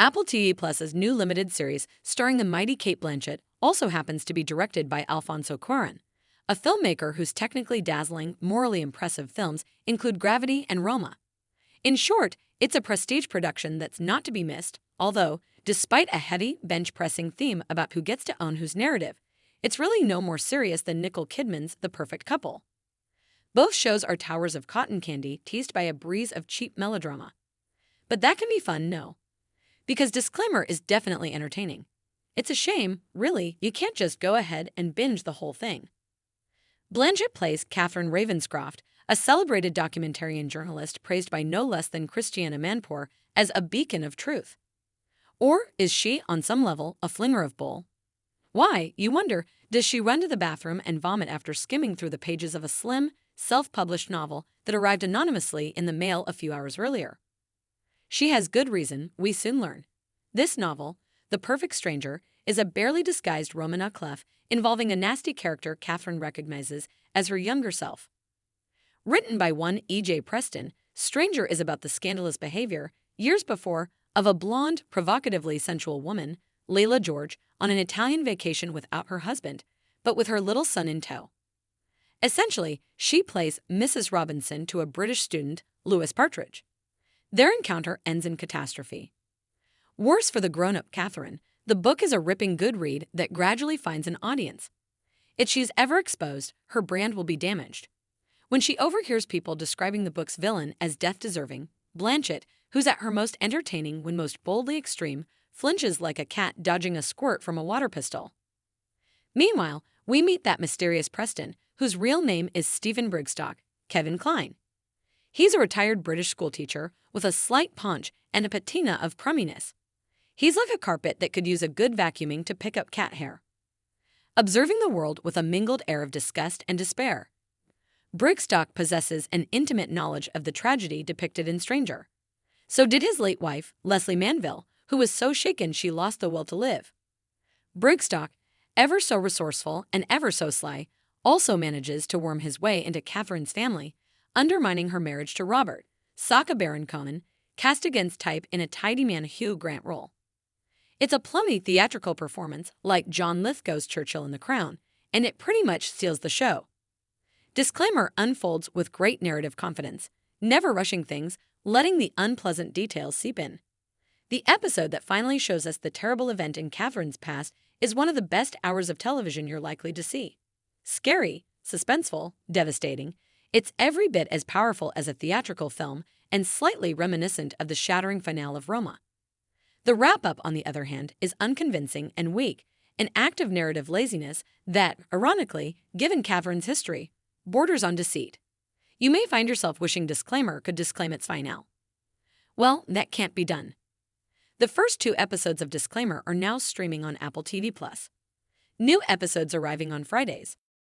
Apple TV Plus's new limited series starring the mighty Cate Blanchett also happens to be directed by Alfonso Cuarón, a filmmaker whose technically dazzling, morally impressive films include Gravity and Roma. In short, it's a prestige production that's not to be missed, although, despite a heavy, bench-pressing theme about who gets to own whose narrative, it's really no more serious than Nicole Kidman's The Perfect Couple. Both shows are towers of cotton candy teased by a breeze of cheap melodrama. But that can be fun, no. Because Disclaimer is definitely entertaining. It's a shame, really, you can't just go ahead and binge the whole thing. Blanchett plays Catherine Ravenscroft, a celebrated documentarian journalist praised by no less than Christiana Manpour as a beacon of truth. Or is she, on some level, a flinger of bull? Why, you wonder, does she run to the bathroom and vomit after skimming through the pages of a slim, self-published novel that arrived anonymously in the mail a few hours earlier? She has good reason, we soon learn. This novel, The Perfect Stranger, is a barely disguised roman à clef involving a nasty character Catherine recognizes as her younger self. Written by one E.J. Preston, Stranger is about the scandalous behavior, years before, of a blonde, provocatively sensual woman, Layla George, on an Italian vacation without her husband, but with her little son in tow. Essentially, she plays Mrs. Robinson to a British student, Louis Partridge. Their encounter ends in catastrophe. Worse for the grown-up Catherine, the book is a ripping good read that gradually finds an audience. If she's ever exposed, her brand will be damaged. When she overhears people describing the book's villain as death-deserving, Blanchett, who's at her most entertaining when most boldly extreme, flinches like a cat dodging a squirt from a water pistol. Meanwhile, we meet that mysterious Preston, whose real name is Stephen Brigstock, Kevin Kline. He's a retired British schoolteacher with a slight paunch and a patina of crumminess. He's like a carpet that could use a good vacuuming to pick up cat hair. Observing the world with a mingled air of disgust and despair, Brigstock possesses an intimate knowledge of the tragedy depicted in Stranger. So did his late wife, Leslie Manville, who was so shaken she lost the will to live. Brigstock, ever so resourceful and ever so sly, also manages to worm his way into Catherine's family, undermining her marriage to Robert, Sacha Baron Cohen, cast against type in a tidy man Hugh Grant role. It's a plummy theatrical performance like John Lithgow's Churchill in The Crown, and it pretty much steals the show. Disclaimer unfolds with great narrative confidence, never rushing things, letting the unpleasant details seep in. The episode that finally shows us the terrible event in Catherine's past is one of the best hours of television you're likely to see. Scary, suspenseful, devastating, it's every bit as powerful as a theatrical film and slightly reminiscent of the shattering finale of Roma. The wrap-up, on the other hand, is unconvincing and weak, an act of narrative laziness that, ironically, given Catherine's history, borders on deceit. You may find yourself wishing Disclaimer could disclaim its finale. Well, that can't be done. The first 2 episodes of Disclaimer are now streaming on Apple TV+. New episodes arriving on Fridays.